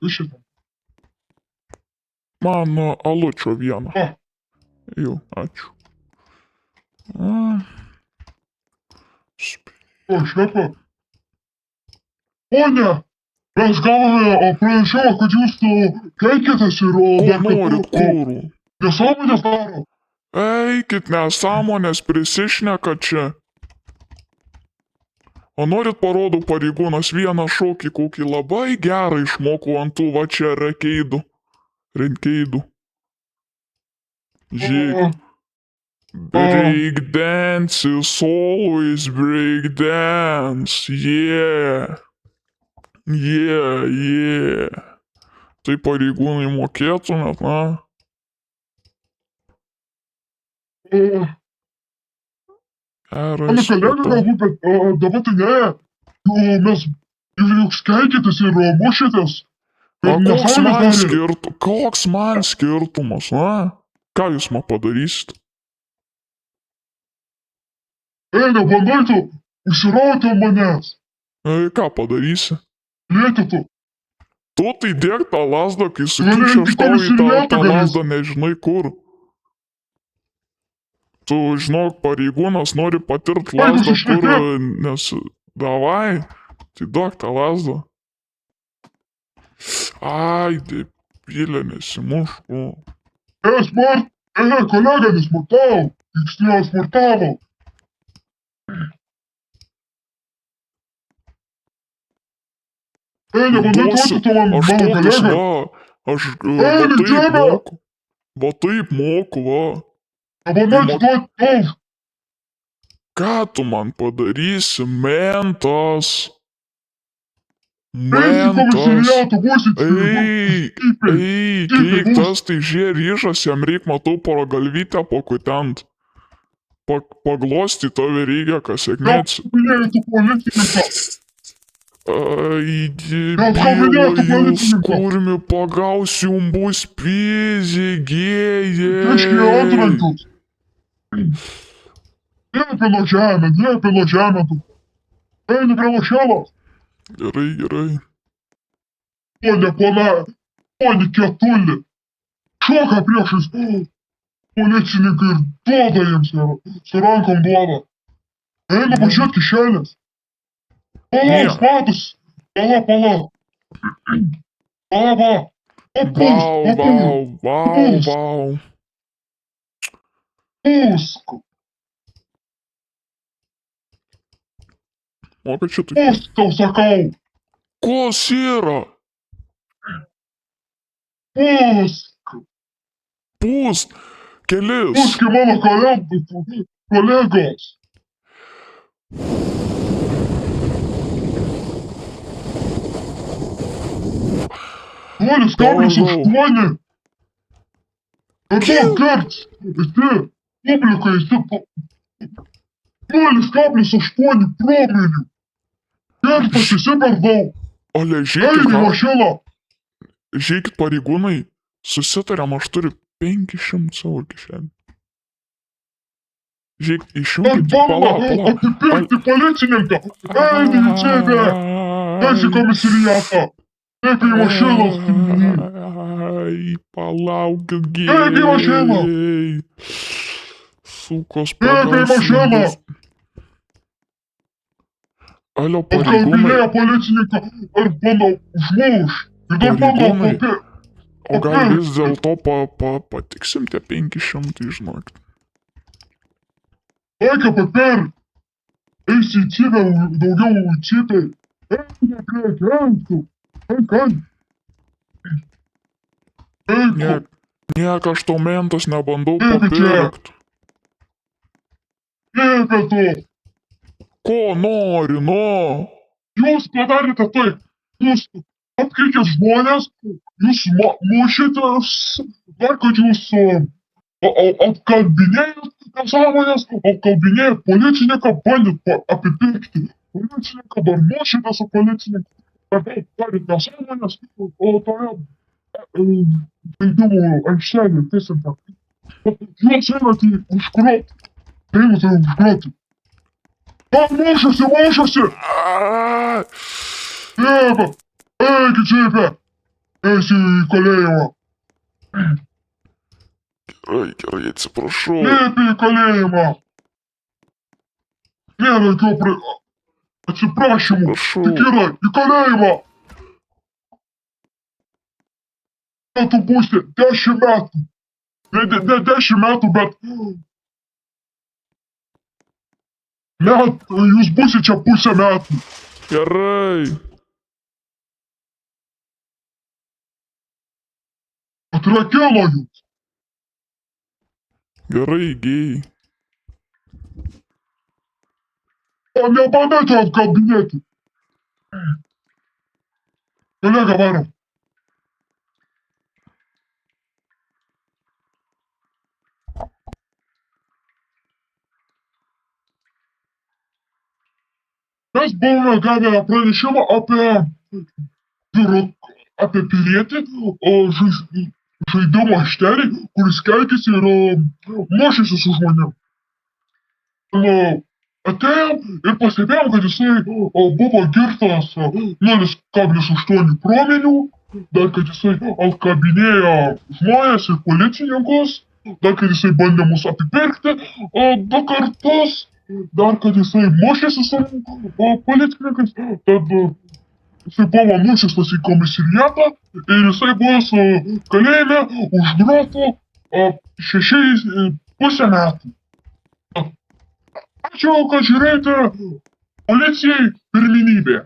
kas čia? Man alučio vieną. A, Jau, ačiū. A. o, šefa. Pone, mes gavome pranešimą, kad jūs keikėtės ir Ko norit, kurų? nesąmonės daro. Eikit, nesąmonės prisišneka čia. O norit parodau pareigūnas vieną šokį, kokį labai gerą išmokau ant tų va čia rekeidų. Žiūrėk. Breakdance is always breakdance. Yeah. Tai pareigūnai mokėtumėt, na? Mano kolega galbūt, bet dabar tai ne. Mes jūs keikėtės ir mušėtės. Koks man skirtumas, na? Ką jūs man padarysit? Nebandai tu užsirauti ant manęs. Ką padarysi? Lėti tu. Tu tai dėk tą lasdą, kai sukiši aš tau į tą lasdą nežinai kur. Tu, žinok, pareigūnas nori patirt lasdą kur, nes... Davai, tai duok tą lasdą. Ai, debilė, nesimušku. Kolega, nesmurtavo. Tiksliau smurtavo. Nebandai duoti tu man, mano kolega. Aš taip moku. Va taip moku, va. Nebandai duoti. Ką tu man padarysi, mentas? Kiek tas tai ryžas, jam reik matau poro galvytę pakutent. Paglosti tave reikia, kas sėkmėts. Ai, debila, jūs kurmi pagausiu, jums bus pizigėjai. Nepilo žemę tu. Eini prie lošėlos. Gerai. Pone Ketuli. Šoka priešais policininkai ir duoda jiems su rankom duoda. Eina pažiūrėt kišenės. Palauk, matus. Pala. Vau. Pusk. O kad šitai? Pusk, tau sakau. Kos yra? Pūst. Kelis. Puski mano kolegos. Nulis kablis 8. Ir daug karts. Publikai, 0,8 promilių. Kertas per daug. Ale, žiūrėkit pareigūnai, susitariam, aš turiu 500 savo kišenį. Žiūrėk, išjungit, palauk. Atipirkti policininką. Eini į čia, esi komisariatą. Eik į mašinos. Ai, palaukit, Eik į mašiną. Sukos Eik į mašiną. Alio, pareigūnai. Apkalbinėja policininką ir bando užmuš. Ir dar bando apkalbėti. O gal vis dėlto patiksim tie 500, žinokit. Reikia papirkti. Eisi į cipę, daugiau į cipę. Eik į priekį, eik. Niek aš to mentas nebandau papirkti. Eik tu. Ko nori, no? Jūs padarėte taip. Jūs apkeikėt žmonės, jūs mušėte, dar kad jūs apkalbinėjot nesąmonės, apkalbinėjot policininką, bandėt apipirkti policininką, dar mušėte su policininką, darėt nesąmonės, o toje žaidimų aikštelėje tiesiog. Jūs einat į užgroti. Einat į užgroti. Mušasi! Jėga! Eik į čipę! Eisi į kalėjimą. Gerai, atsiprašau. Liepė į kalėjimą. Nėra jokių atsiprašymų. Prašau. Tik yra į kalėjimą. Metų būsi 10 metų. Ne 10 metų, bet... Jūs būsite čia pusę metų. Gerai. Atrakino jūs. Gerai, gėjai. O nebandėte atkalbinėti. Kolega, varom. Mes buvome gavę pranešimą apie pilietį žaidimo aikštelį, kuris keikėsi ir mušėsi su žmonėm. Atėjom ir pastebėjom, kad jisai buvo girtas 0,8 promilių, dar kad jisai apkabinėjo žmonės ir policininkus, dar kad jisai bandė mus apipirkti 2 kartus, dar kad jisai mušėsi su policininkais, tad jisai buvo nusiustas į komisariatą ir jisai bus kalėjime už grotų 6,5 metų. Ačiū, kad žiūrėjote, policijai pirmenybė.